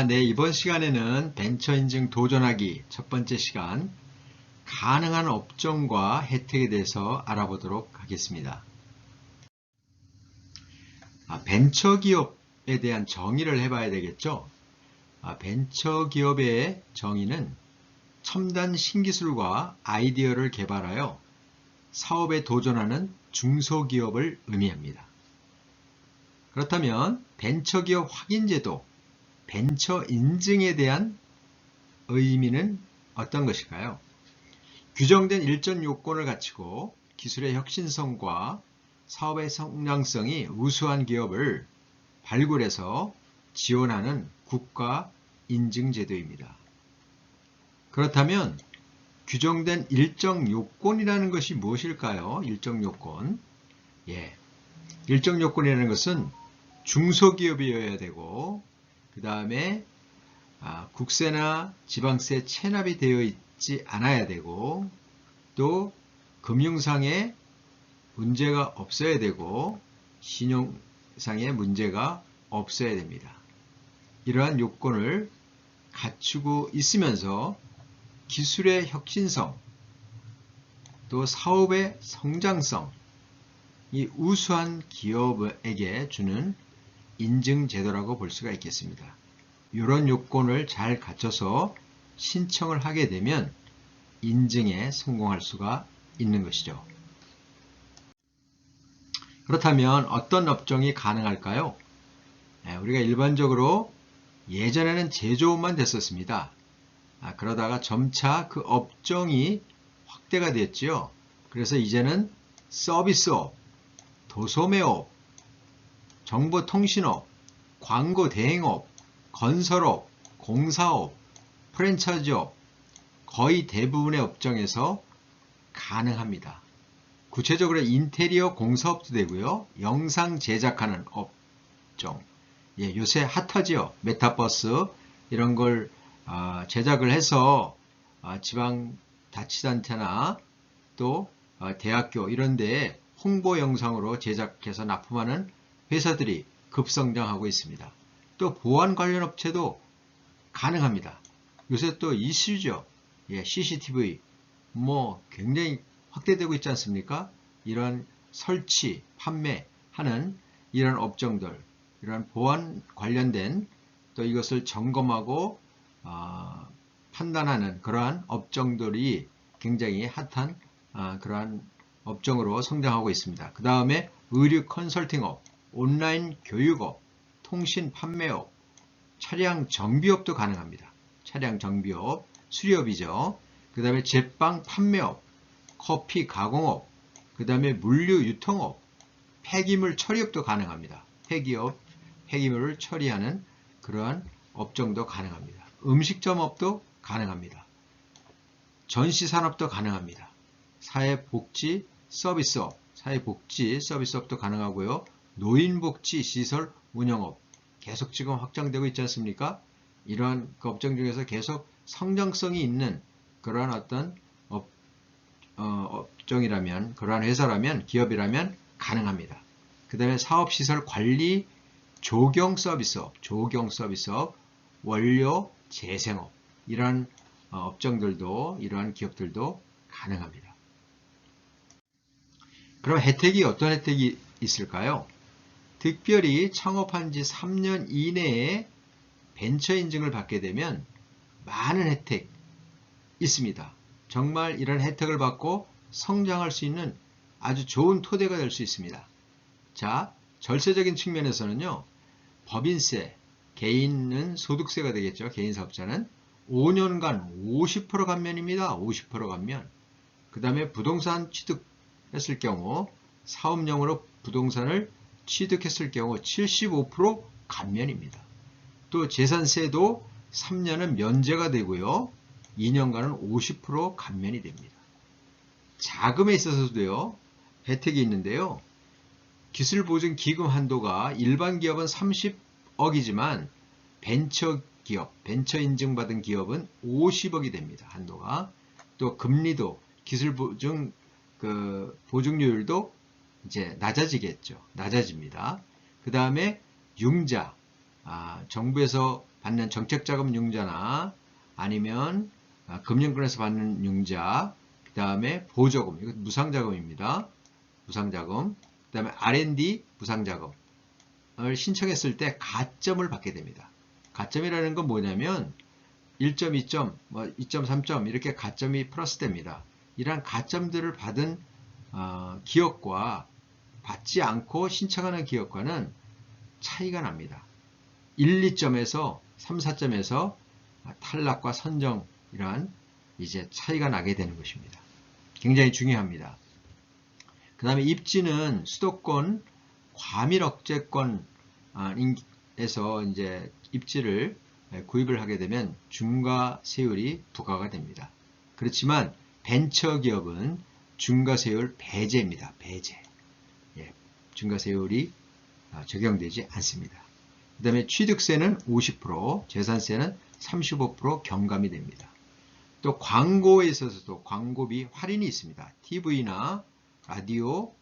네, 이번 시간에는 벤처 인증 도전하기 첫 번째 시간, 가능한 업종과 혜택에 대해서 알아보도록 하겠습니다. 벤처 기업에 대한 정의를 해봐야 되겠죠? 벤처 기업의 정의는 첨단 신기술과 아이디어를 개발하여 사업에 도전하는 중소기업을 의미합니다. 그렇다면 벤처기업 확인제도, 벤처 인증에 대한 의미는 어떤 것일까요? 규정된 일정 요건을 갖추고 기술의 혁신성과 사업의 성장성이 우수한 기업을 발굴해서 지원하는 국가 인증 제도입니다. 그렇다면 규정된 일정 요건이라는 것이 무엇일까요? 일정 요건. 일정 요건이라는 것은 중소기업이어야 되고, 그 다음에 국세나 지방세 체납이 되어 있지 않아야 되고, 또 금융상의 문제가 없어야 되고, 신용상의 문제가 없어야 됩니다. 이러한 요건을 갖추고 있으면서 기술의 혁신성, 또 사업의 성장성, 이 우수한 기업에게 주는 인증제도라고 볼 수가 있겠습니다. 이런 요건을 잘 갖춰서 신청을 하게 되면 인증에 성공할 수가 있는 것이죠. 그렇다면 어떤 업종이 가능할까요? 우리가 일반적으로 예전에는 제조업만 됐었습니다. 그러다가 점차 그 업종이 확대가 됐죠. 그래서 이제는 서비스업, 도소매업, 정보통신업, 광고대행업, 건설업, 공사업, 프랜차이즈업, 거의 대부분의 업종에서 가능합니다. 구체적으로 인테리어 공사업도 되고요. 영상 제작하는 업종. 요새 핫하죠. 메타버스 이런 걸 제작을 해서 지방 자치단체나 또 대학교 이런 데에 홍보 영상으로 제작해서 납품하는 회사들이 급성장하고 있습니다. 또 보안 관련 업체도 가능합니다. 요새 또 이슈죠. CCTV 굉장히 확대되고 있지 않습니까? 이런 설치, 판매하는 이런 업종들, 이런 보안 관련된 또 이것을 점검하고 판단하는 그러한 업종들이 굉장히 핫한 그러한 업종으로 성장하고 있습니다. 그 다음에 의류 컨설팅업, 온라인 교육업, 통신 판매업, 차량 정비업도 가능합니다. 차량 정비업, 수리업이죠. 그 다음에 제빵 판매업, 커피 가공업, 그 다음에 물류 유통업, 폐기물 처리업도 가능합니다. 폐기업, 폐기물을 처리하는 그러한 업종도 가능합니다. 음식점업도 가능합니다. 전시산업도 가능합니다. 사회복지 서비스업, 사회복지 서비스업도 가능하고요. 노인복지 시설 운영업 계속 지금 확장되고 있지 않습니까? 이러한 업종 중에서 계속 성장성이 있는 그러한 어떤 업종이라면, 그러한 회사라면, 기업이라면 가능합니다. 그 다음에 사업시설 관리 조경 서비스업, 원료 재생업 이러한 업종들도, 이러한 기업들도 가능합니다. 그럼 혜택이 어떤 혜택이 있을까요? 특별히 창업한 지 3년 이내에 벤처 인증을 받게 되면 많은 혜택 있습니다. 정말 이런 혜택을 받고 성장할 수 있는 아주 좋은 토대가 될 수 있습니다. 자, 절세적인 측면에서는요. 법인세, 개인은 소득세가 되겠죠. 개인 사업자는 5년간 50% 감면입니다. 50% 감면. 그 다음에 부동산 취득했을 경우 사업용으로 부동산을 취득했을 경우 75% 감면입니다. 또 재산세도 3년은 면제가 되고요. 2년간은 50% 감면이 됩니다. 자금에 있어서도요. 혜택이 있는데요. 기술보증기금 한도가 일반 기업은 30억이지만 벤처기업, 벤처 인증받은 기업은 50억이 됩니다. 한도가. 또 금리도 기술보증 보증료율도 이제 낮아지겠죠. 낮아집니다. 그 다음에 융자, 정부에서 받는 정책자금 융자나 아니면 금융권에서 받는 융자, 그 다음에 보조금, 이거 무상자금입니다. 무상자금, 그 다음에 R&D 무상자금을 신청했을 때 가점을 받게 됩니다. 가점이라는 건 뭐냐면 1점, 2점, 2.3점 이렇게 가점이 플러스 됩니다. 이러한 가점들을 받은 기업과 받지 않고 신청하는 기업과는 차이가 납니다. 1, 2점에서 3, 4점에서 탈락과 선정이란 이제 차이가 나게 되는 것입니다. 굉장히 중요합니다. 그 다음에 입지는 수도권 과밀억제권에서 이제 입지를 구입을 하게 되면 중과세율이 부과가 됩니다. 그렇지만 벤처기업은 중과세율 배제입니다. 배제. 중과세율이 적용되지 않습니다. 그 다음에 취득세는 50%, 재산세는 35% 경감이 됩니다. 또 광고에 있어서도 광고비 할인이 있습니다. TV나 라디오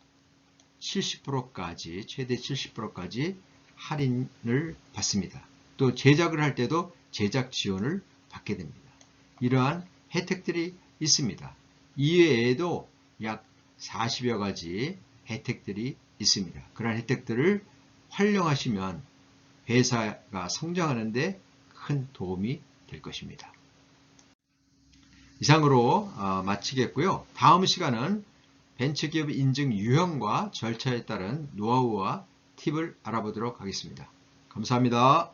70%까지, 최대 70%까지 할인을 받습니다. 또 제작을 할 때도 제작 지원을 받게 됩니다. 이러한 혜택들이 있습니다. 이외에도 약 40여 가지 혜택들이 있습니다. 그러한 혜택들을 활용하시면 회사가 성장하는 데 큰 도움이 될 것입니다. 이상으로 마치겠고요. 다음 시간은 벤처기업 인증 유형과 절차에 따른 노하우와 팁을 알아보도록 하겠습니다. 감사합니다.